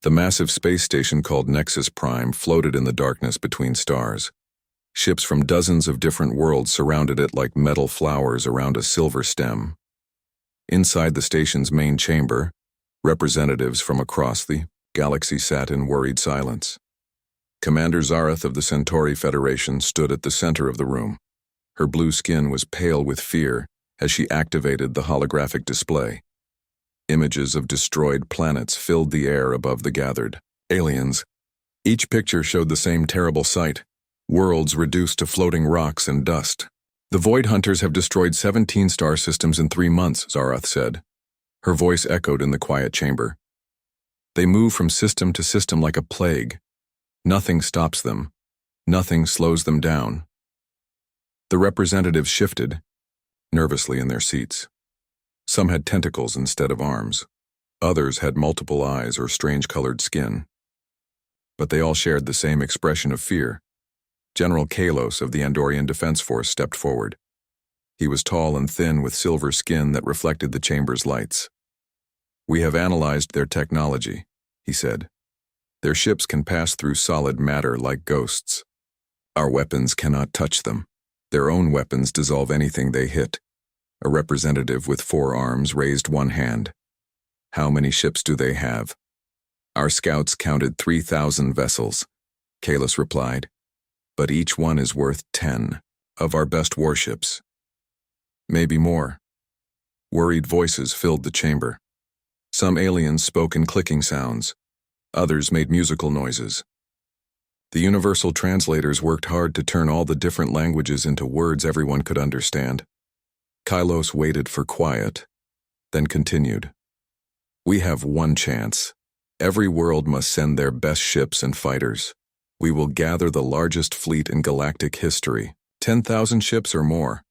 The massive space station called Nexus Prime floated in the darkness between stars. Ships from dozens of different worlds surrounded it like metal flowers around a silver stem. Inside the station's main chamber, representatives from across the galaxy sat in worried silence. Commander Zareth of the Centauri Federation stood at the center of the room. Her blue skin was pale with fear as she activated the holographic display. Images of destroyed planets filled the air above the gathered aliens. Each picture showed the same terrible sight, worlds reduced to floating rocks and dust. "The Void Hunters have destroyed 17 star systems in 3 months, Zareth said. Her voice echoed in the quiet chamber. They move from system to system like a plague. Nothing stops them. Nothing slows them down. The representatives shifted, nervously in their seats. Some had tentacles instead of arms. Others had multiple eyes or strange-colored skin. But they all shared the same expression of fear. General Kalos of the Andorian Defense Force stepped forward. He was tall and thin with silver skin that reflected the chamber's lights. "We have analyzed their technology," he said. "Their ships can pass through solid matter like ghosts. Our weapons cannot touch them. Their own weapons dissolve anything they hit." A representative with 4 arms raised one hand. "How many ships do they have?" "Our scouts counted 3,000 vessels," Kalos replied. "But each one is worth 10 of our best warships. Maybe more." Worried voices filled the chamber. Some aliens spoke in clicking sounds. Others made musical noises. The universal translators worked hard to turn all the different languages into words everyone could understand. Kalos waited for quiet, then continued. "We have one chance. Every world must send their best ships and fighters. We will gather the largest fleet in galactic history, 10,000 ships or more.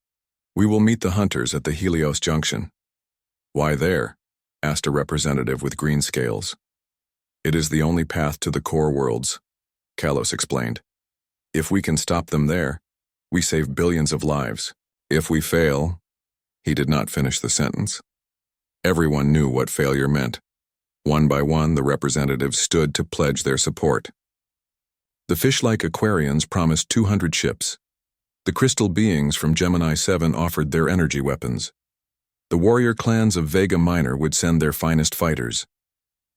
We will meet the hunters at the Helios Junction." "Why there?" asked a representative with green scales. "It is the only path to the core worlds," Kalos explained. "If we can stop them there, we save billions of lives. If we fail—" He did not finish the sentence. Everyone knew what failure meant. One by one, the representatives stood to pledge their support. The fish-like Aquarians promised 200 ships. The crystal beings from Gemini 7 offered their energy weapons. The warrior clans of Vega Minor would send their finest fighters.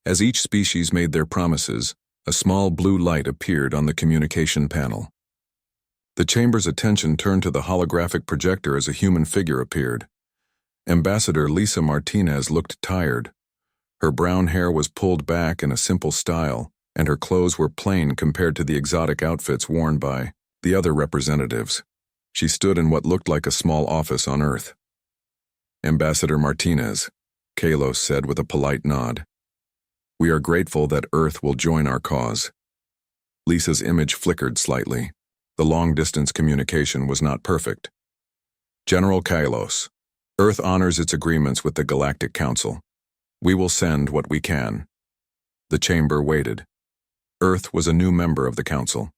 As each species made their promises, a small blue light appeared on the communication panel. The chamber's attention turned to the holographic projector as a human figure appeared. Ambassador Lisa Martinez looked tired. Her brown hair was pulled back in a simple style, and her clothes were plain compared to the exotic outfits worn by the other representatives. She stood in what looked like a small office on Earth. "Ambassador Martinez," Kalos said with a polite nod. "We are grateful that Earth will join our cause." Lisa's image flickered slightly. The long-distance communication was not perfect. "General Kalos, Earth honors its agreements with the Galactic Council. We will send what we can." The chamber waited. Earth was a new member of the Council.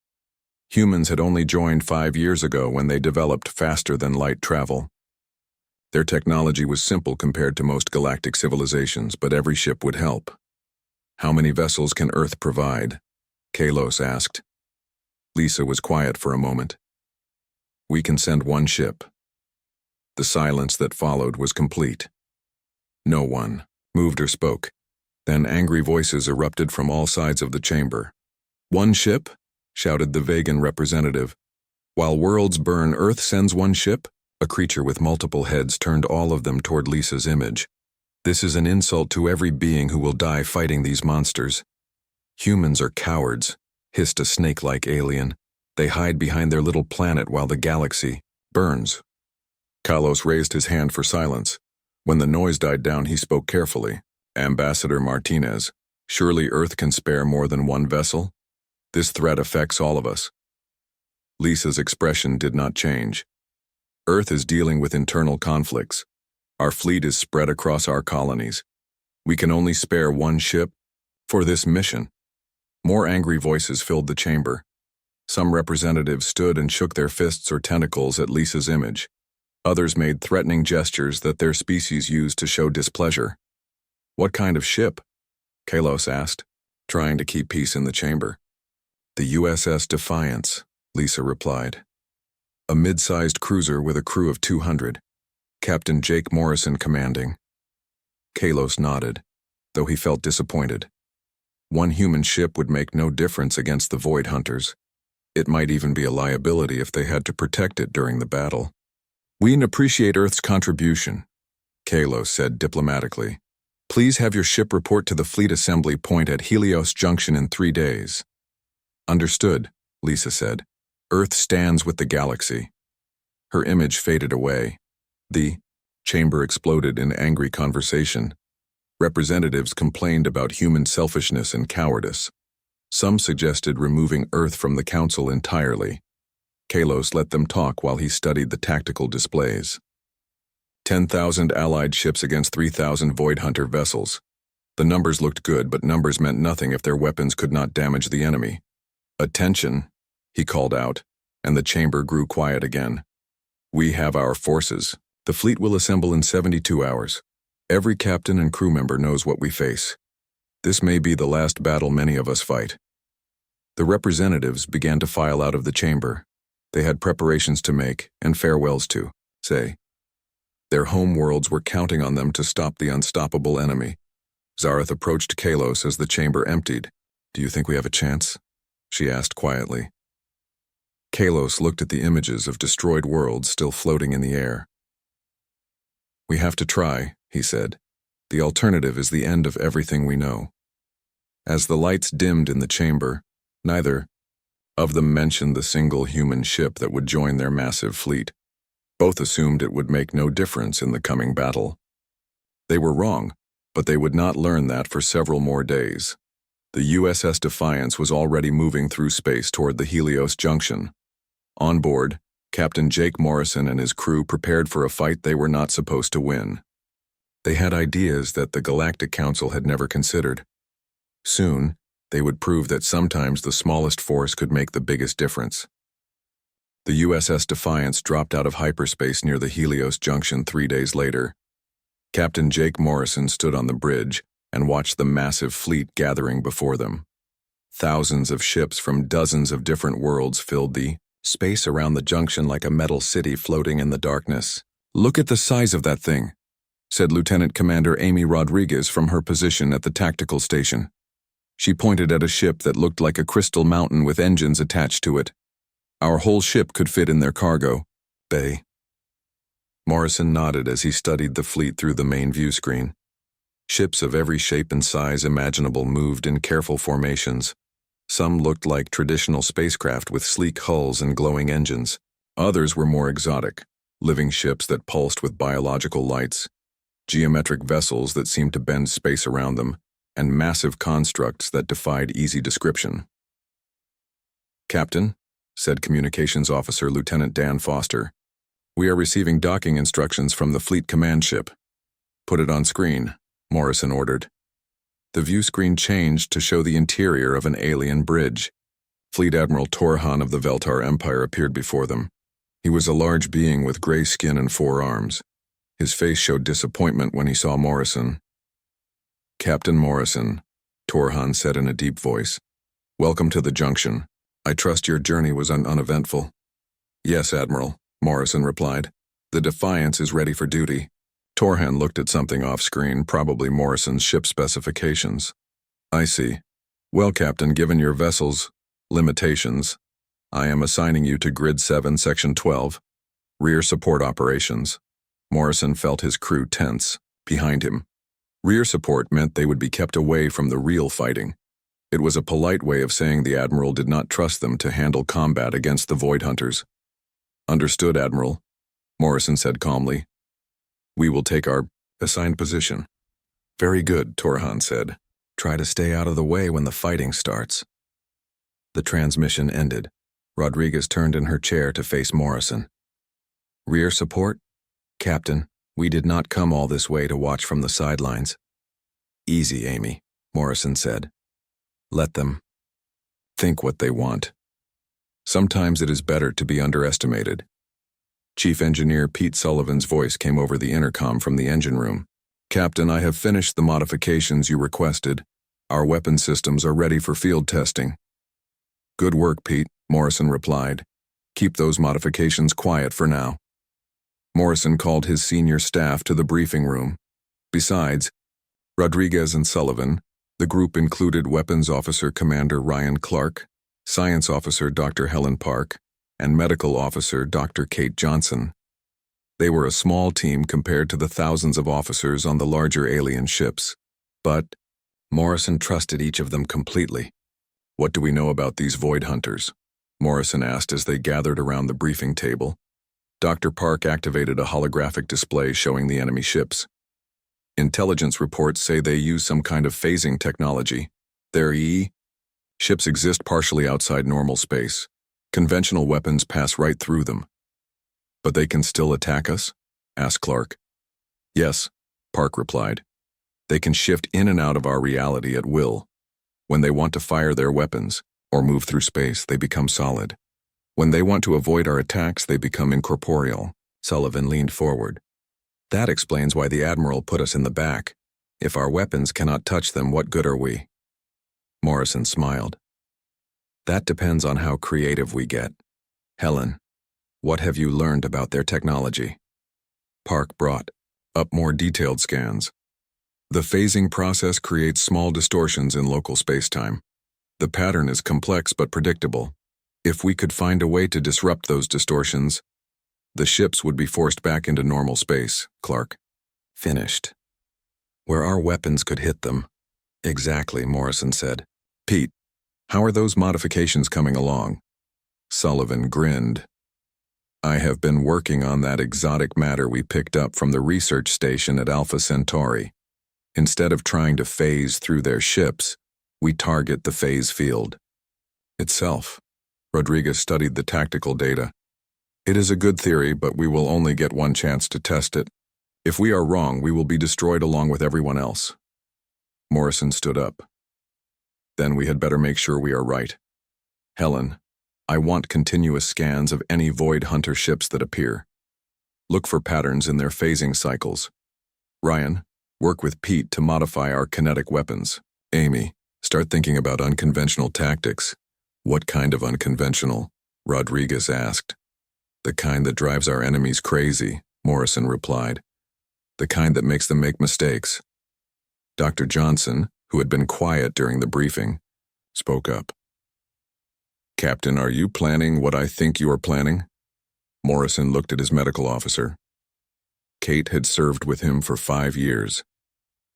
Humans had only joined 5 years ago when they developed faster-than-light travel. Their technology was simple compared to most galactic civilizations, but every ship would help. "How many vessels can Earth provide?" Kalos asked. Lisa was quiet for a moment. "We can send 1 ship." The silence that followed was complete. No one moved or spoke. Then angry voices erupted from all sides of the chamber. "1 ship?" shouted the Vegan representative. "While worlds burn, Earth sends 1 ship?" A creature with multiple heads turned all of them toward Lisa's image. "This is an insult to every being who will die fighting these monsters." "Humans are cowards," hissed a snake-like alien. "They hide behind their little planet while the galaxy burns." Kalos raised his hand for silence. When the noise died down, he spoke carefully. "Ambassador Martinez, surely Earth can spare more than 1 vessel? This threat affects all of us." Lisa's expression did not change. "Earth is dealing with internal conflicts. Our fleet is spread across our colonies. We can only spare 1 ship for this mission." More angry voices filled the chamber. Some representatives stood and shook their fists or tentacles at Lisa's image. Others made threatening gestures that their species used to show displeasure. "What kind of ship?" Kalos asked. trying to keep peace in the chamber. The USS Defiance, Lisa replied. A mid-sized cruiser with a crew of 200. Captain Jake Morrison commanding. Kalos nodded, though he felt disappointed. One human ship would make no difference against the Void Hunters. It might even be a liability if they had to protect it during the battle. We appreciate Earth's contribution, Kalos said diplomatically. Please have your ship report to the fleet assembly point at Helios Junction in 3 days. Understood, Lisa said. Earth stands with the galaxy. Her image faded away. The chamber exploded in angry conversation. Representatives complained about human selfishness and cowardice. Some suggested removing Earth from the council entirely. Kalos let them talk while he studied the tactical displays. 10,000 Allied ships against 3,000 Void Hunter vessels. The numbers looked good, but numbers meant nothing if their weapons could not damage the enemy. Attention, he called out, and the chamber grew quiet again. We have our forces. The fleet will assemble in 72 hours. Every captain and crew member knows what we face. This may be the last battle many of us fight. The representatives began to file out of the chamber. They had preparations to make and farewells to say. Their home worlds were counting on them to stop the unstoppable enemy. Zareth approached Kalos as the chamber emptied. Do you think we have a chance? She asked quietly. Kalos looked at the images of destroyed worlds still floating in the air. We have to try, he said. The alternative is the end of everything we know. As the lights dimmed in the chamber, neither of them mentioned the single human ship that would join their massive fleet. Both assumed it would make no difference in the coming battle. They were wrong, but they would not learn that for several more days. The USS Defiance was already moving through space toward the Helios Junction. On board, Captain Jake Morrison and his crew prepared for a fight they were not supposed to win. They had ideas that the Galactic Council had never considered. Soon, they would prove that sometimes the smallest force could make the biggest difference. The USS Defiance dropped out of hyperspace near the Helios Junction 3 days later. Captain Jake Morrison stood on the bridge and watched the massive fleet gathering before them. Thousands of ships from dozens of different worlds filled the space around the junction like a metal city floating in the darkness. Look at the size of that thing, said Lieutenant Commander Amy Rodriguez from her position at the tactical station. She pointed at a ship that looked like a crystal mountain with engines attached to it. Our whole ship could fit in their cargo bay. Morrison nodded as he studied the fleet through the main view screen. Ships of every shape and size imaginable moved in careful formations. Some looked like traditional spacecraft with sleek hulls and glowing engines. Others were more exotic, living ships that pulsed with biological lights, geometric vessels that seemed to bend space around them, and massive constructs that defied easy description. Captain, said Communications Officer Lieutenant Dan Foster, we are receiving docking instructions from the fleet command ship. Put it on screen, Morrison ordered. The view screen changed to show the interior of an alien bridge. Fleet Admiral Torhan of the Veltar Empire appeared before them. He was a large being with gray skin and 4 arms. His face showed disappointment when he saw Morrison. Captain Morrison, Torhan said in a deep voice. Welcome to the junction. I trust your journey was uneventful. Yes, Admiral, Morrison replied. The Defiance is ready for duty. Torhan looked at something off-screen, probably Morrison's ship specifications. I see. Well, Captain, given your vessel's limitations, I am assigning you to Grid 7, Section 12, Rear Support Operations. Morrison felt his crew tense. Behind him. Rear support meant they would be kept away from the real fighting. It was a polite way of saying the Admiral did not trust them to handle combat against the Void Hunters. Understood, Admiral, Morrison said calmly. We will take our assigned position. Very good, Torhan said. Try to stay out of the way when the fighting starts. The transmission ended. Rodriguez turned in her chair to face Morrison. Rear support? Captain, we did not come all this way to watch from the sidelines. Easy, Amy, Morrison said. Let them think what they want. Sometimes it is better to be underestimated. Chief Engineer Pete Sullivan's voice came over the intercom from the engine room. Captain, I have finished the modifications you requested. Our weapon systems are ready for field testing. Good work, Pete, Morrison replied. Keep those modifications quiet for now. Morrison called his senior staff to the briefing room. Besides Rodriguez and Sullivan, the group included Weapons Officer Commander Ryan Clark, Science Officer Dr. Helen Park, and Medical Officer Dr. Kate Johnson. They were a small team compared to the thousands of officers on the larger alien ships, but Morrison trusted each of them completely. What do we know about these Void Hunters? Morrison asked as they gathered around the briefing table. Dr. Park activated a holographic display showing the enemy ships. Intelligence reports say they use some kind of phasing technology. Their ships exist partially outside normal space. Conventional weapons pass right through them. But they can still attack us? Asked Clark. Yes, Park replied. They can shift in and out of our reality at will. When they want to fire their weapons, or move through space, they become solid. When they want to avoid our attacks, they become incorporeal. Sullivan leaned forward. That explains why the Admiral put us in the back. If our weapons cannot touch them, what good are we? Morrison smiled. That depends on how creative we get. Helen, what have you learned about their technology? Park brought up more detailed scans. The phasing process creates small distortions in local spacetime. The pattern is complex but predictable. If we could find a way to disrupt those distortions, the ships would be forced back into normal space, Clark finished. Where our weapons could hit them. Exactly, Morrison said. Pete, how are those modifications coming along? Sullivan grinned. I have been working on that exotic matter we picked up from the research station at Alpha Centauri. Instead of trying to phase through their ships, we target the phase field itself. Rodriguez studied the tactical data. It is a good theory, but we will only get one chance to test it. If we are wrong, we will be destroyed along with everyone else. Morrison stood up. Then we had better make sure we are right. Helen, I want continuous scans of any Void Hunter ships that appear. Look for patterns in their phasing cycles. Ryan, work with Pete to modify our kinetic weapons. Amy, start thinking about unconventional tactics. What kind of unconventional? Rodriguez asked. The kind that drives our enemies crazy, Morrison replied. The kind that makes them make mistakes. Dr. Johnson, who had been quiet during the briefing, spoke up. Captain, are you planning what I think you are planning? Morrison looked at his medical officer. Kate had served with him for 5 years.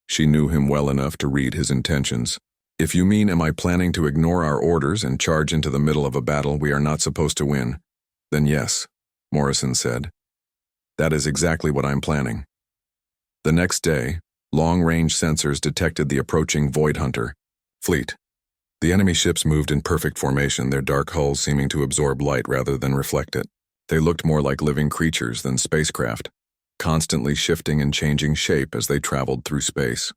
She knew him well enough to read his intentions. If you mean, am I planning to ignore our orders and charge into the middle of a battle we are not supposed to win, then yes, Morrison said. That is exactly what I'm planning. The next day, long-range sensors detected the approaching Void Hunter fleet. The enemy ships moved in perfect formation, their dark hulls seeming to absorb light rather than reflect it. They looked more like living creatures than spacecraft, constantly shifting and changing shape as they traveled through space.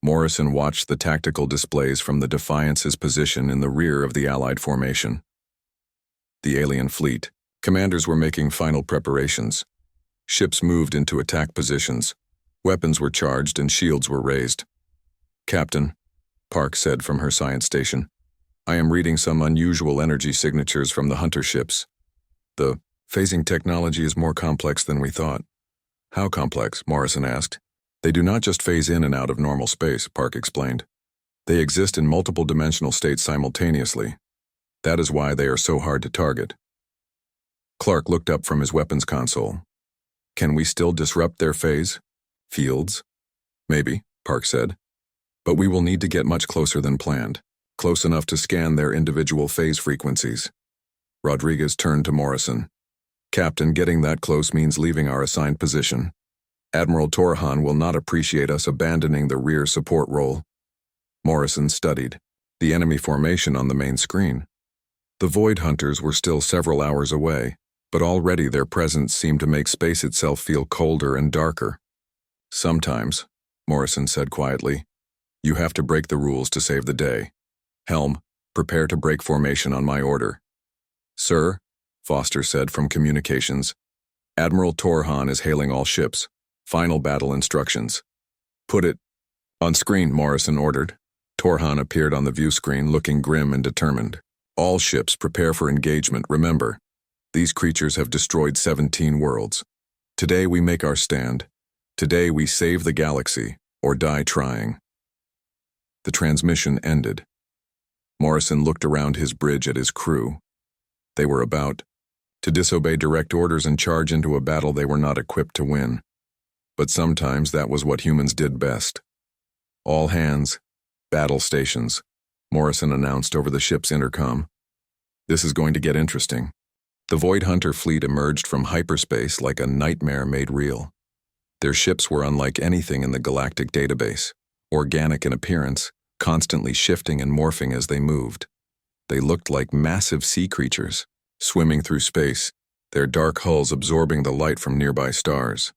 Morrison watched the tactical displays from the Defiance's position in the rear of the Allied formation. The alien fleet. Commanders were making final preparations. Ships moved into attack positions. Weapons were charged and shields were raised. Captain, Park said from her science station, I am reading some unusual energy signatures from the Hunter ships. The phasing technology is more complex than we thought. How complex? Morrison asked. They do not just phase in and out of normal space, Park explained. They exist in multiple dimensional states simultaneously. That is why they are so hard to target. Clark looked up from his weapons console. Can we still disrupt their phase fields? Maybe, Park said. But we will need to get much closer than planned, close enough to scan their individual phase frequencies. Rodriguez turned to Morrison. Captain, getting that close means leaving our assigned position. Admiral Torhan will not appreciate us abandoning the rear support role. Morrison studied the enemy formation on the main screen. The Void Hunters were still several hours away, but already their presence seemed to make space itself feel colder and darker. Sometimes, Morrison said quietly, you have to break the rules to save the day. Helm, prepare to break formation on my order. Sir, Foster said from communications, Admiral Torhan is hailing all ships. Final battle instructions. Put it On screen, Morrison ordered. Torhan appeared on the view screen, looking grim and determined. All ships prepare for engagement, remember. These creatures have destroyed 17 worlds. Today we make our stand. Today we save the galaxy, or die trying. The transmission ended. Morrison looked around his bridge at his crew. They were about to disobey direct orders and charge into a battle they were not equipped to win. But sometimes that was what humans did best. All hands, battle stations, Morrison announced over the ship's intercom. This is going to get interesting. The Void Hunter fleet emerged from hyperspace like a nightmare made real. Their ships were unlike anything in the galactic database, organic in appearance, constantly shifting and morphing as they moved. They looked like massive sea creatures, swimming through space, their dark hulls absorbing the light from nearby stars.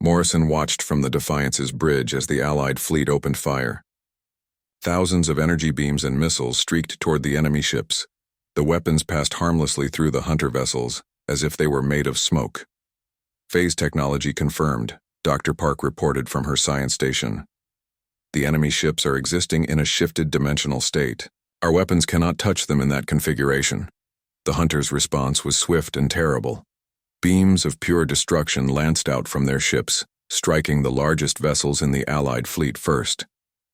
Morrison watched from the Defiance's bridge as the Allied fleet opened fire. Thousands of energy beams and missiles streaked toward the enemy ships. The weapons passed harmlessly through the Hunter vessels, as if they were made of smoke. Phase technology confirmed, Dr. Park reported from her science station. The enemy ships are existing in a shifted dimensional state. Our weapons cannot touch them in that configuration. The Hunters' response was swift and terrible. Beams of pure destruction lanced out from their ships, striking the largest vessels in the Allied fleet first.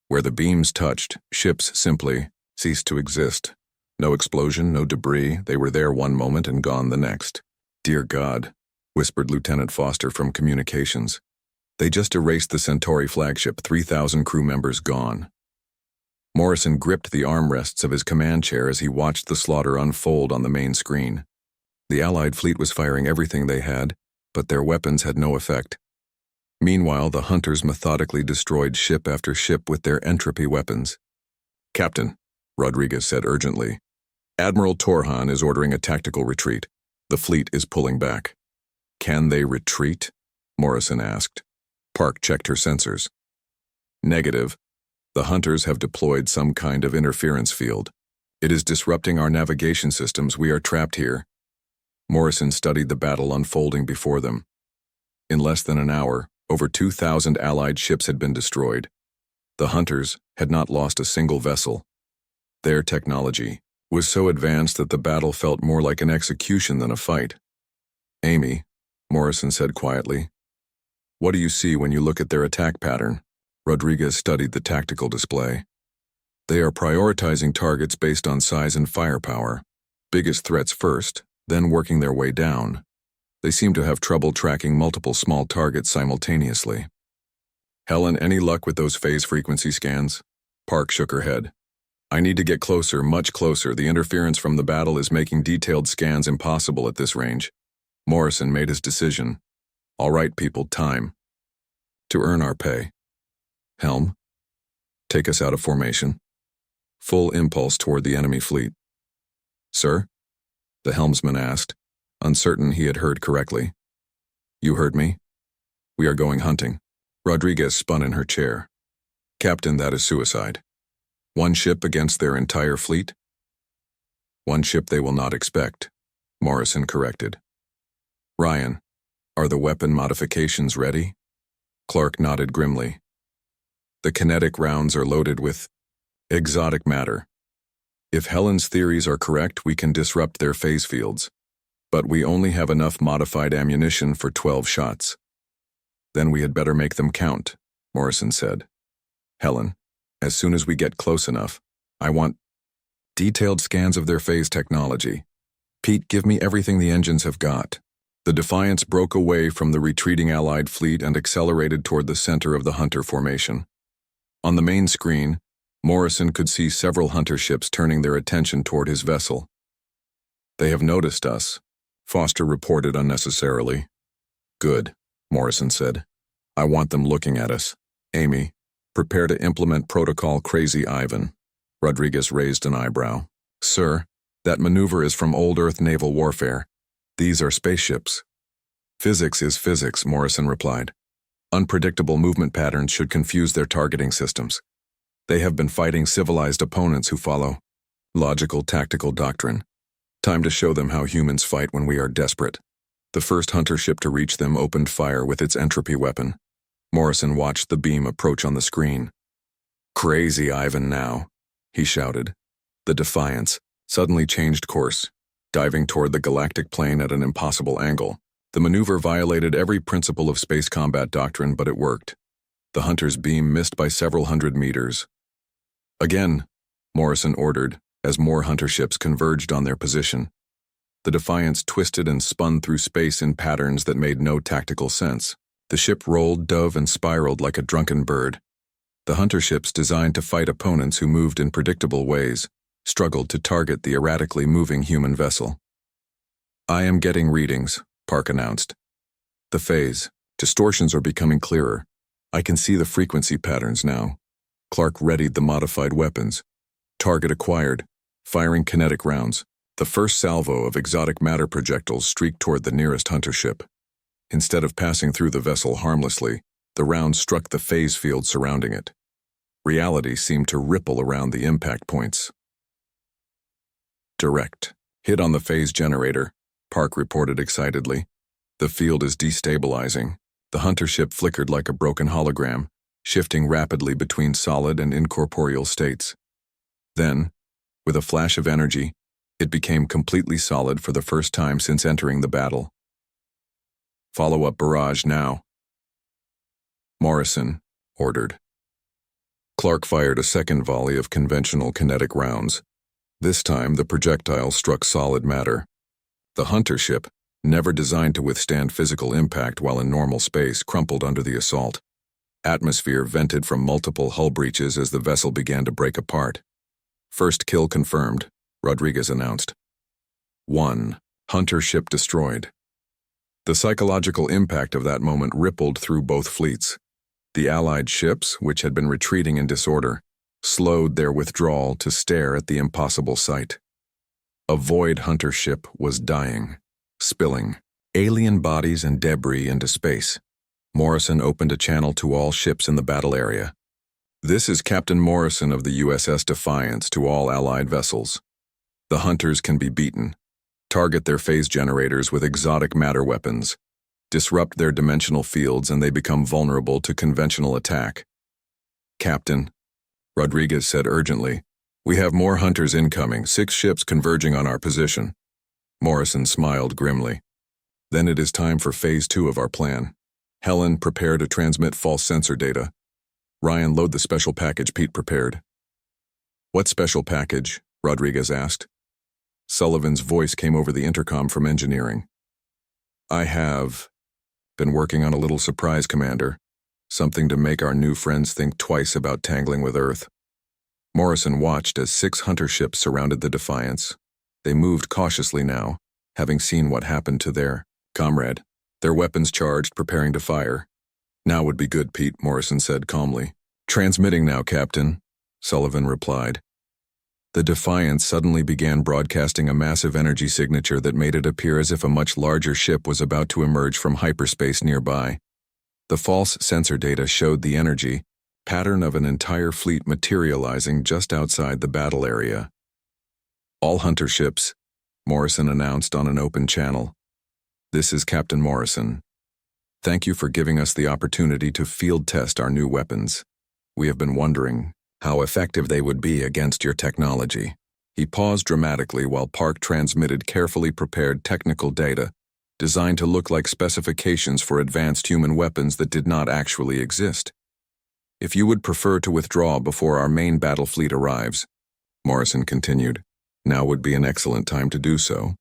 Where the beams touched, ships simply ceased to exist. No explosion, no debris, they were there one moment and gone the next. "Dear God," whispered Lieutenant Foster from communications. "They just erased the Centauri flagship, 3,000 crew members gone." Morrison gripped the armrests of his command chair as he watched the slaughter unfold on the main screen. The Allied fleet was firing everything they had, but their weapons had no effect. Meanwhile, the Hunters methodically destroyed ship after ship with their entropy weapons. "Captain," Rodriguez said urgently, "Admiral Torhan is ordering a tactical retreat. The fleet is pulling back." "Can they retreat?" Morrison asked. Park checked her sensors. "Negative. The Hunters have deployed some kind of interference field. It is disrupting our navigation systems. We are trapped here." Morrison studied the battle unfolding before them. In less than an hour, over 2,000 Allied ships had been destroyed. The Hunters had not lost a single vessel. Their technology was so advanced that the battle felt more like an execution than a fight. "Amy," Morrison said quietly, "what do you see when you look at their attack pattern?" Rodriguez studied the tactical display. "They are prioritizing targets based on size and firepower. Biggest threats first, then working their way down. They seem to have trouble tracking multiple small targets simultaneously." "Helen, any luck with those phase frequency scans?" Park shook her head. "I need to get closer, much closer. The interference from the battle is making detailed scans impossible at this range." Morrison made his decision. "All right, people, time to earn our pay. Helm, take us out of formation. Full impulse toward the enemy fleet." "Sir?" the helmsman asked, uncertain he had heard correctly. "You heard me. We are going hunting." Rodriguez spun in her chair. "Captain, that is suicide. One ship against their entire fleet?" "One ship they will not expect," Morrison corrected. "Ryan, are the weapon modifications ready?" Clark nodded grimly. "The kinetic rounds are loaded with exotic matter. If Helen's theories are correct, we can disrupt their phase fields. But we only have enough modified ammunition for 12 shots. Then we had better make them count," Morrison said. "Helen, as soon as we get close enough, I want detailed scans of their phase technology. Pete, give me everything the engines have got." The Defiance broke away from the retreating Allied fleet and accelerated toward the center of the Hunter formation. On the main screen, Morrison could see several Hunter ships turning their attention toward his vessel. "They have noticed us," Foster reported unnecessarily. "Good," Morrison said. "I want them looking at us. Amy, prepare to implement Protocol Crazy Ivan." Rodriguez raised an eyebrow. "Sir, that maneuver is from old Earth naval warfare. These are spaceships." "Physics is physics," Morrison replied. "Unpredictable movement patterns should confuse their targeting systems. They have been fighting civilized opponents who follow logical tactical doctrine. Time to show them how humans fight when we are desperate." The first Hunter ship to reach them opened fire with its entropy weapon. Morrison watched the beam approach on the screen. Crazy Ivan now, he shouted. The Defiance suddenly changed course, diving toward the galactic plane at an impossible angle. The maneuver violated every principle of space combat doctrine, but it worked. The hunter's beam missed by several hundred meters. Again, Morrison ordered, as more hunter ships converged on their position. The Defiance twisted and spun through space in patterns that made no tactical sense. The ship rolled, dove, and spiraled like a drunken bird. The hunter ships, designed to fight opponents who moved in predictable ways, struggled to target the erratically moving human vessel. "I am getting readings," Park announced. "The phase distortions are becoming clearer. I can see the frequency patterns now." Clark readied the modified weapons. Target acquired, firing kinetic rounds. The first salvo of exotic matter projectiles streaked toward the nearest hunter ship. Instead of passing through the vessel harmlessly, the rounds struck the phase field surrounding it. Reality seemed to ripple around the impact points. "Direct hit on the phase generator," Park reported excitedly. "The field is destabilizing." The hunter ship flickered like a broken hologram, shifting rapidly between solid and incorporeal states. Then, with a flash of energy, it became completely solid for the first time since entering the battle. "Follow-up barrage now," Morrison ordered. Clark fired a second volley of conventional kinetic rounds. This time, the projectile struck solid matter. The hunter ship, never designed to withstand physical impact while in normal space, crumpled under the assault. Atmosphere vented from multiple hull breaches as the vessel began to break apart. "First kill confirmed," Rodriguez announced. 1. Hunter ship destroyed. The psychological impact of that moment rippled through both fleets. The Allied ships, which had been retreating in disorder, slowed their withdrawal to stare at the impossible sight. A void hunter ship was dying, spilling alien bodies and debris into space. Morrison opened a channel to all ships in the battle area. "This is Captain Morrison of the USS Defiance to all Allied vessels. The hunters can be beaten. Target their phase generators with exotic matter weapons. Disrupt their dimensional fields and they become vulnerable to conventional attack." "Captain," Rodriguez said urgently, "we have more hunters incoming, 6 ships converging on our position." Morrison smiled grimly. "Then it is time for Phase 2 of our plan. Helen, prepare to transmit false sensor data. Ryan, load the special package Pete prepared." "What special package?" Rodriguez asked. Sullivan's voice came over the intercom from engineering. "I have been working on a little surprise, Commander. Something to make our new friends think twice about tangling with Earth." Morrison watched as 6 hunter ships surrounded the Defiance. They moved cautiously now, having seen what happened to their comrade. Their weapons charged, preparing to fire. "Now would be good, Pete," Morrison said calmly. "Transmitting now, Captain," Sullivan replied. The Defiance suddenly began broadcasting a massive energy signature that made it appear as if a much larger ship was about to emerge from hyperspace nearby. The false sensor data showed the energy pattern of an entire fleet materializing just outside the battle area. "All hunter ships," Morrison announced on an open channel. "This is Captain Morrison. Thank you for giving us the opportunity to field test our new weapons. We have been wondering how effective they would be against your technology." He paused dramatically while Park transmitted carefully prepared technical data designed to look like specifications for advanced human weapons that did not actually exist. "If you would prefer to withdraw before our main battle fleet arrives," Morrison continued, "now would be an excellent time to do so."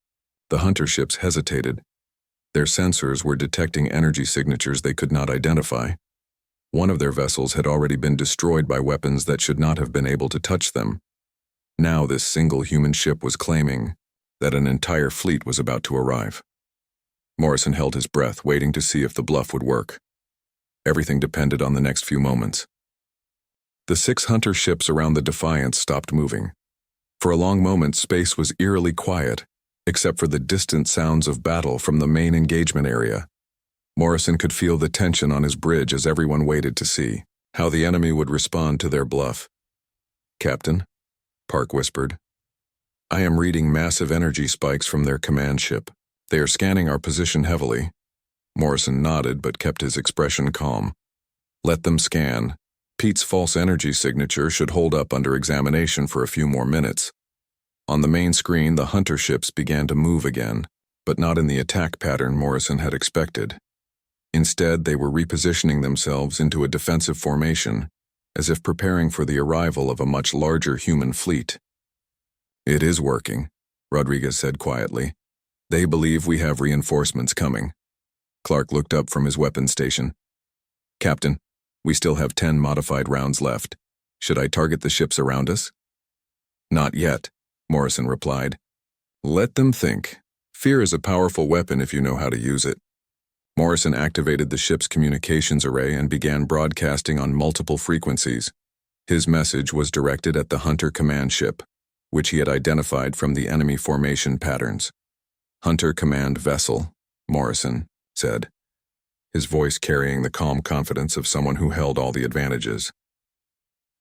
The hunter ships hesitated. Their sensors were detecting energy signatures they could not identify. One of their vessels had already been destroyed by weapons that should not have been able to touch them. Now this single human ship was claiming that an entire fleet was about to arrive. Morrison held his breath, waiting to see if the bluff would work. Everything depended on the next few moments. The 6 hunter ships around the Defiance stopped moving. For a long moment, space was eerily quiet, except for the distant sounds of battle from the main engagement area. Morrison could feel the tension on his bridge as everyone waited to see how the enemy would respond to their bluff. "Captain," Park whispered, "I am reading massive energy spikes from their command ship. They are scanning our position heavily." Morrison nodded but kept his expression calm. "Let them scan. Pete's false energy signature should hold up under examination for a few more minutes. On the main screen, the hunter ships began to move again, but not in the attack pattern Morrison had expected. Instead, they were repositioning themselves into a defensive formation, as if preparing for the arrival of a much larger human fleet. "It is working," Rodriguez said quietly. "They believe we have reinforcements coming." Clark looked up from his weapons station. "Captain, we still have 10 modified rounds left. Should I target the ships around us?" "Not yet," Morrison replied. "Let them think. Fear is a powerful weapon if you know how to use it." Morrison activated the ship's communications array and began broadcasting on multiple frequencies. His message was directed at the Hunter command ship, which he had identified from the enemy formation patterns. "Hunter command vessel," Morrison said, his voice carrying the calm confidence of someone who held all the advantages.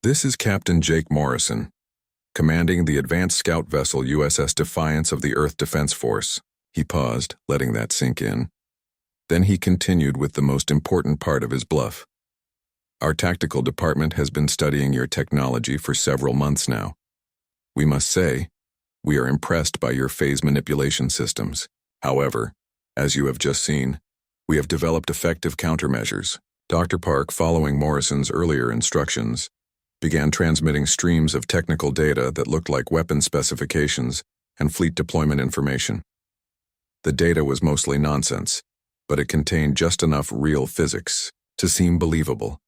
"This is Captain Jake Morrison, commanding the advanced scout vessel USS Defiance of the Earth Defense Force." He paused, letting that sink in. Then he continued with the most important part of his bluff. "Our tactical department has been studying your technology for several months now. We must say, we are impressed by your phase manipulation systems. However, as you have just seen, we have developed effective countermeasures." Dr. Park, following Morrison's earlier instructions, began transmitting streams of technical data that looked like weapon specifications and fleet deployment information. The data was mostly nonsense, but it contained just enough real physics to seem believable.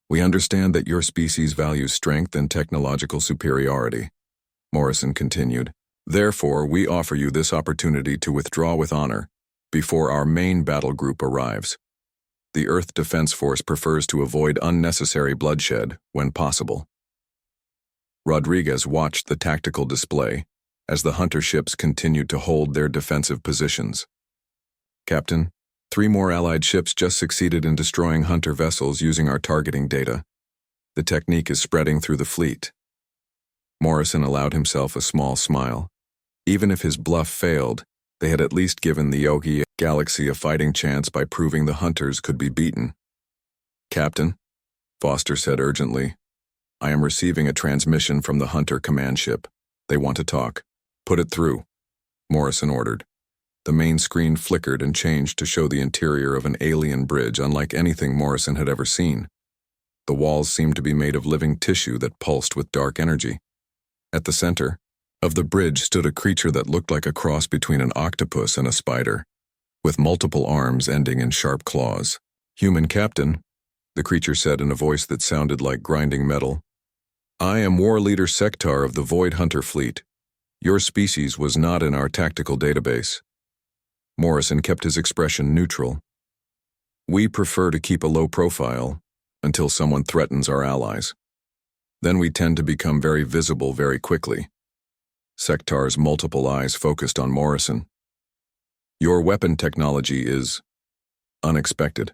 "We understand that your species values strength and technological superiority," Morrison continued. "Therefore, we offer you this opportunity to withdraw with honor before our main battle group arrives. The Earth Defense Force prefers to avoid unnecessary bloodshed when possible." Rodriguez watched the tactical display as the hunter ships continued to hold their defensive positions. "Captain, 3 more Allied ships just succeeded in destroying hunter vessels using our targeting data. The technique is spreading through the fleet." Morrison allowed himself a small smile. Even if his bluff failed, they had at least given the Yogi Galaxy a fighting chance by proving the hunters could be beaten. "Captain," Foster said urgently, "I am receiving a transmission from the hunter command ship. They want to talk." "Put it through," Morrison ordered. The main screen flickered and changed to show the interior of an alien bridge unlike anything Morrison had ever seen. The walls seemed to be made of living tissue that pulsed with dark energy. At the center of the bridge stood a creature that looked like a cross between an octopus and a spider, with multiple arms ending in sharp claws. "Human captain," the creature said in a voice that sounded like grinding metal. "I am War Leader Sektar of the Void Hunter Fleet. Your species was not in our tactical database." Morrison kept his expression neutral. "We prefer to keep a low profile until someone threatens our allies. Then we tend to become very visible very quickly." Sektar's multiple eyes focused on Morrison. "Your weapon technology is unexpected.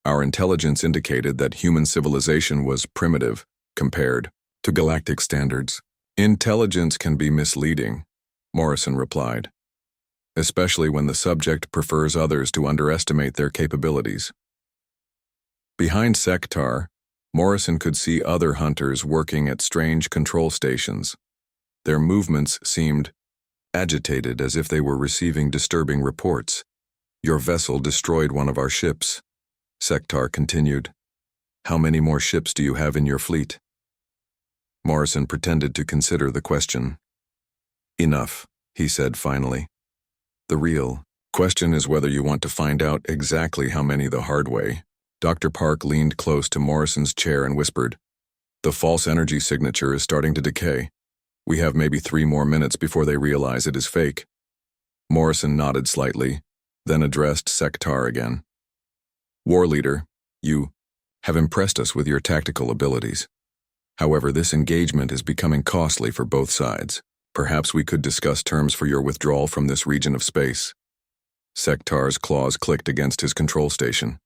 Our intelligence indicated that human civilization was primitive compared to galactic standards." "Intelligence can be misleading," Morrison replied, "especially when the subject prefers others to underestimate their capabilities." Behind Sektar, Morrison could see other hunters working at strange control stations. Their movements seemed agitated as if they were receiving disturbing reports. "Your vessel destroyed one of our ships," Sektar continued. "How many more ships do you have in your fleet?" Morrison pretended to consider the question. "Enough," he said finally. "The real question is whether you want to find out exactly how many the hard way." Dr. Park leaned close to Morrison's chair and whispered, "The false energy signature is starting to decay. We have maybe 3 more minutes before they realize it is fake." Morrison nodded slightly, then addressed Sektar again. "War Leader, you have impressed us with your tactical abilities. However, this engagement is becoming costly for both sides. Perhaps we could discuss terms for your withdrawal from this region of space." Sektar's claws clicked against his control station.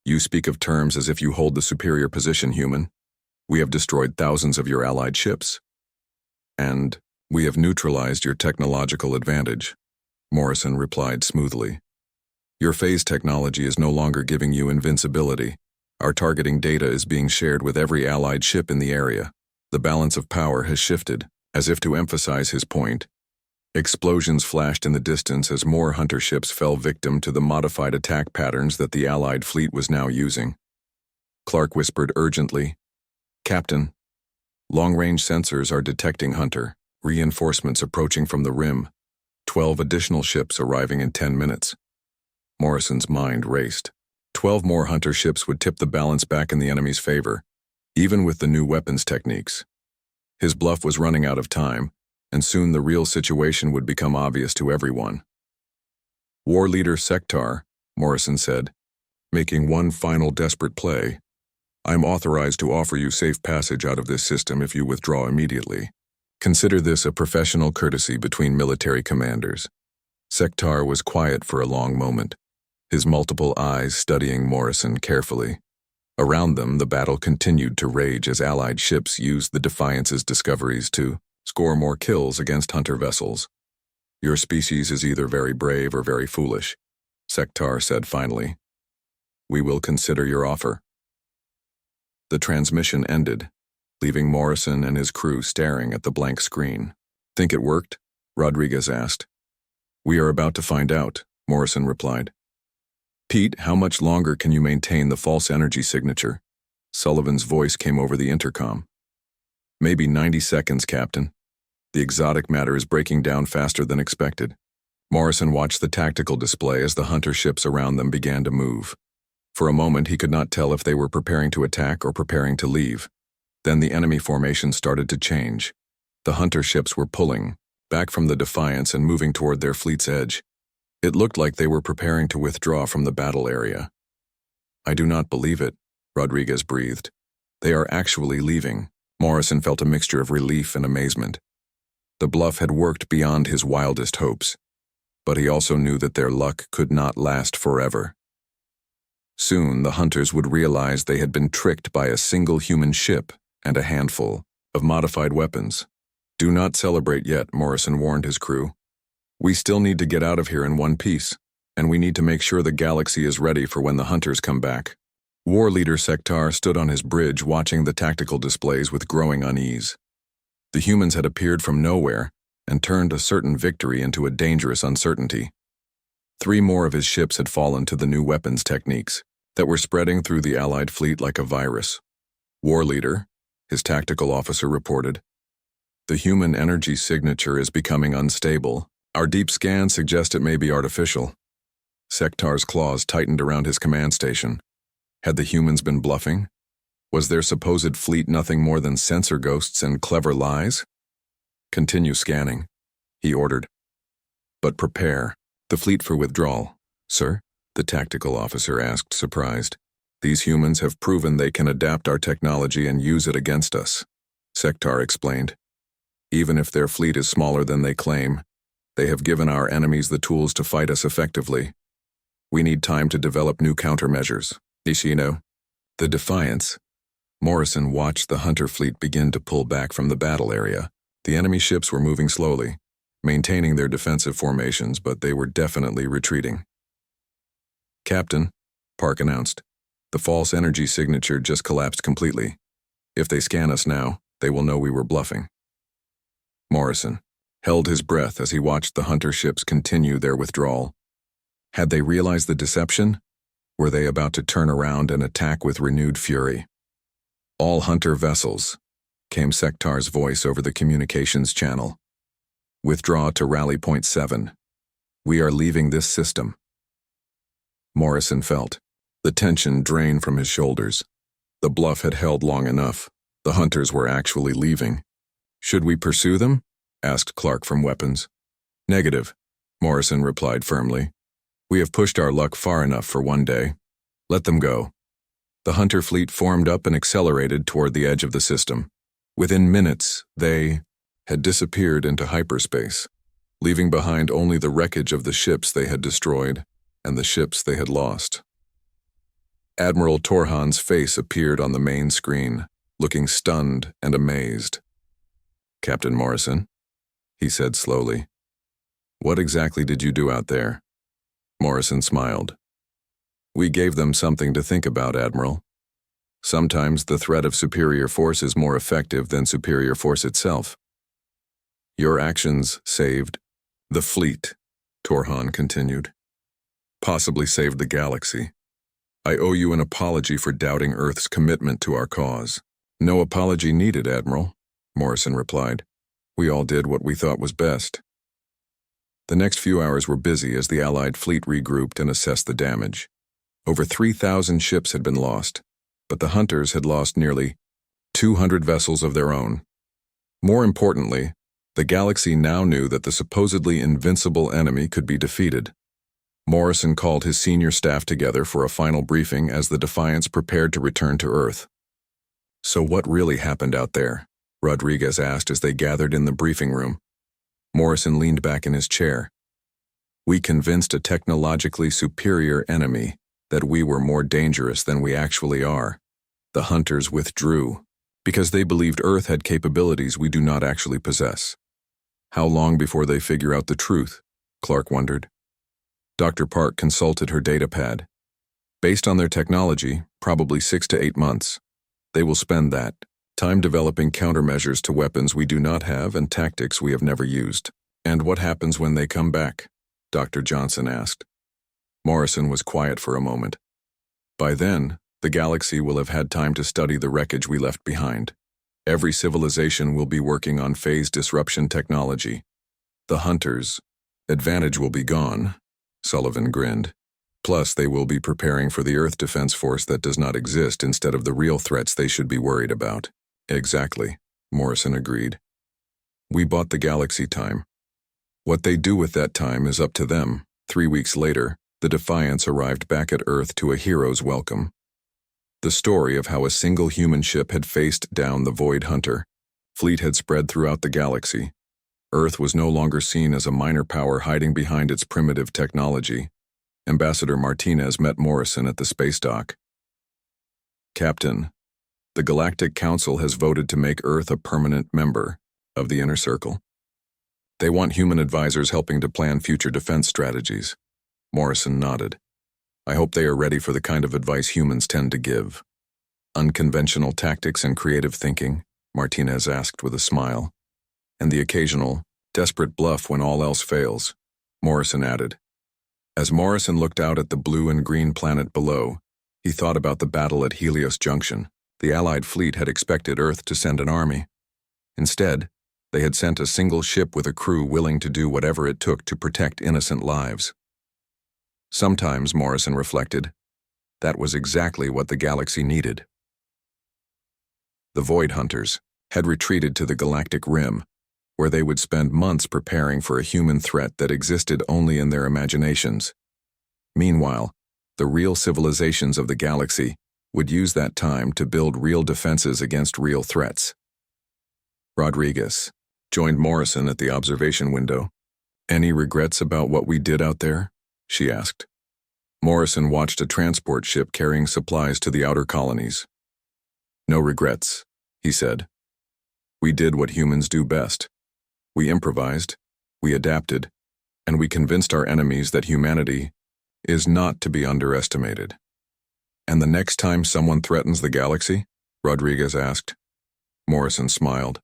"You speak of terms as if you hold the superior position, human. We have destroyed thousands of your allied ships. And we have neutralized your technological advantage," Morrison replied smoothly. "Your phase technology is no longer giving you invincibility. Our targeting data is being shared with every allied ship in the area. The balance of power has shifted, as if to emphasize his point. Explosions flashed in the distance as more hunter ships fell victim to the modified attack patterns that the Allied fleet was now using. Clark whispered urgently, "Captain, long-range sensors are detecting hunter, reinforcements approaching from the rim, 12 additional ships arriving in 10 minutes. Morrison's mind raced. 12 more hunter ships would tip the balance back in the enemy's favor, even with the new weapons techniques. His bluff was running out of time, and soon the real situation would become obvious to everyone. "War Leader Sektar," Morrison said, making one final desperate play, "I'm authorized to offer you safe passage out of this system if you withdraw immediately. Consider this a professional courtesy between military commanders." Sektar was quiet for a long moment, his multiple eyes studying Morrison carefully. Around them, the battle continued to rage as Allied ships used the Defiance's discoveries to score more kills against hunter vessels. "Your species is either very brave or very foolish," Sektar said finally. "We will consider your offer." The transmission ended, leaving Morrison and his crew staring at the blank screen. "Think it worked?" Rodriguez asked. "We are about to find out," Morrison replied. "Pete, how much longer can you maintain the false energy signature?" Sullivan's voice came over the intercom. "Maybe 90 seconds, Captain. The exotic matter is breaking down faster than expected." Morrison watched the tactical display as the hunter ships around them began to move. For a moment, he could not tell if they were preparing to attack or preparing to leave. Then the enemy formation started to change. The hunter ships were pulling back from the Defiance and moving toward their fleet's edge. It looked like they were preparing to withdraw from the battle area. "I do not believe it," Rodriguez breathed. "They are actually leaving." Morrison felt a mixture of relief and amazement. The bluff had worked beyond his wildest hopes, but he also knew that their luck could not last forever. Soon, the hunters would realize they had been tricked by a single human ship and a handful of modified weapons. "Do not celebrate yet," Morrison warned his crew. "We still need to get out of here in one piece, and we need to make sure the galaxy is ready for when the hunters come back." War Leader Sektar stood on his bridge watching the tactical displays with growing unease. The humans had appeared from nowhere and turned a certain victory into a dangerous uncertainty. 3 more of his ships had fallen to the new weapons techniques that were spreading through the Allied fleet like a virus. "War Leader," his tactical officer reported, "the human energy signature is becoming unstable. Our deep scans suggest it may be artificial." Sektar's claws tightened around his command station. Had the humans been bluffing? Was their supposed fleet nothing more than sensor ghosts and clever lies? "Continue scanning," he ordered. "But prepare the fleet for withdrawal." "Sir?" the tactical officer asked, surprised. "These humans have proven they can adapt our technology and use it against us," Sektar explained. "Even if their fleet is smaller than they claim, they have given our enemies the tools to fight us effectively. We need time to develop new countermeasures." Ishino, the Defiance. Morrison watched the hunter fleet begin to pull back from the battle area. The enemy ships were moving slowly, maintaining their defensive formations, but they were definitely retreating. "Captain," Park announced, "the false energy signature just collapsed completely. If they scan us now, they will know we were bluffing." Morrison held his breath as he watched the hunter ships continue their withdrawal. Had they realized the deception? Were they about to turn around and attack with renewed fury? "All hunter vessels," came Sektar's voice over the communications channel. "Withdraw to rally point 7. We are leaving this system." Morrison felt the tension drain from his shoulders. The bluff had held long enough. The hunters were actually leaving. "Should we pursue them?" asked Clark from weapons. "Negative," Morrison replied firmly. "We have pushed our luck far enough for one day. Let them go." The hunter fleet formed up and accelerated toward the edge of the system. Within minutes, they had disappeared into hyperspace, leaving behind only the wreckage of the ships they had destroyed and the ships they had lost. Admiral Torhan's face appeared on the main screen, looking stunned and amazed. "Captain Morrison," he said slowly, "what exactly did you do out there?" Morrison smiled. "We gave them something to think about, Admiral. Sometimes the threat of superior force is more effective than superior force itself. Your actions saved the fleet, Torhan continued. Possibly saved the galaxy. I owe you an apology for doubting Earth's commitment to our cause. No apology needed, Admiral, Morrison replied. We all did what we thought was best. The next few hours were busy as the Allied fleet regrouped and assessed the damage. Over 3,000 ships had been lost, but the hunters had lost nearly 200 vessels of their own. More importantly, the galaxy now knew that the supposedly invincible enemy could be defeated. Morrison called his senior staff together for a final briefing as the Defiance prepared to return to Earth. So what really happened out there? Rodriguez asked as they gathered in the briefing room. Morrison leaned back in his chair. We convinced a technologically superior enemy that we were more dangerous than we actually are. The hunters withdrew because they believed Earth had capabilities we do not actually possess. How long before they figure out the truth? Clark wondered. Dr. Park consulted her datapad. Based on their technology, probably 6 to 8 months. They will spend that time developing countermeasures to weapons we do not have and tactics we have never used. And what happens when they come back? Dr. Johnson asked. Morrison was quiet for a moment. By then, the galaxy will have had time to study the wreckage we left behind. Every civilization will be working on phase disruption technology. The hunters' advantage will be gone, Sullivan grinned. Plus, they will be preparing for the Earth Defense Force that does not exist instead of the real threats they should be worried about. Exactly, Morrison agreed. We bought the galaxy time. What they do with that time is up to them. 3 weeks later, the Defiance arrived back at Earth to a hero's welcome. The story of how a single human ship had faced down the Void Hunter fleet had spread throughout the galaxy. Earth was no longer seen as a minor power hiding behind its primitive technology. Ambassador Martinez met Morrison at the space dock. Captain, the Galactic Council has voted to make Earth a permanent member of the Inner Circle. They want human advisors helping to plan future defense strategies. Morrison nodded. I hope they are ready for the kind of advice humans tend to give. Unconventional tactics and creative thinking, Martinez asked with a smile. And the occasional, desperate bluff when all else fails, Morrison added. As Morrison looked out at the blue and green planet below, he thought about the battle at Helios Junction. The Allied fleet had expected Earth to send an army. Instead, they had sent a single ship with a crew willing to do whatever it took to protect innocent lives. Sometimes, Morrison reflected, that was exactly what the galaxy needed. The Void Hunters had retreated to the galactic rim, where they would spend months preparing for a human threat that existed only in their imaginations. Meanwhile, the real civilizations of the galaxy would use that time to build real defenses against real threats. Rodriguez joined Morrison at the observation window. Any regrets about what we did out there? She asked. Morrison watched a transport ship carrying supplies to the outer colonies. No regrets, he said. We did what humans do best. We improvised, we adapted, and we convinced our enemies that humanity is not to be underestimated. And the next time someone threatens the galaxy? Rodriguez asked. Morrison smiled.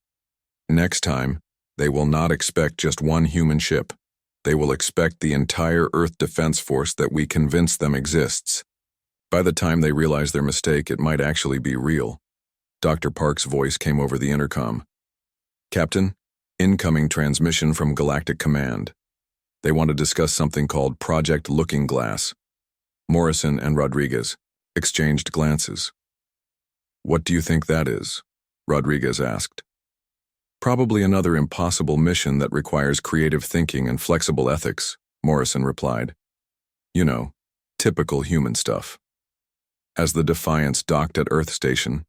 Next time, they will not expect just one human ship. They will expect the entire Earth Defense Force that we convince them exists. By the time they realize their mistake, it might actually be real. Dr. Park's voice came over the intercom. Captain, incoming transmission from Galactic Command. They want to discuss something called Project Looking Glass. Morrison and Rodriguez exchanged glances. What do you think that is? Rodriguez asked. Probably another impossible mission that requires creative thinking and flexible ethics, Morrison replied. You know, typical human stuff. As the Defiance docked at Earth Station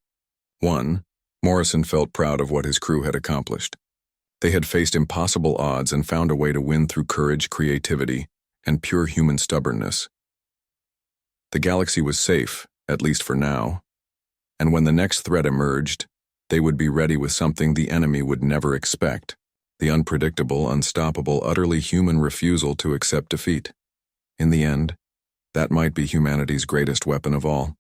1, Morrison felt proud of what his crew had accomplished. They had faced impossible odds and found a way to win through courage, creativity, and pure human stubbornness. The galaxy was safe, at least for now, and when the next threat emerged, they would be ready with something the enemy would never expect, the unpredictable, unstoppable, utterly human refusal to accept defeat. In the end, that might be humanity's greatest weapon of all.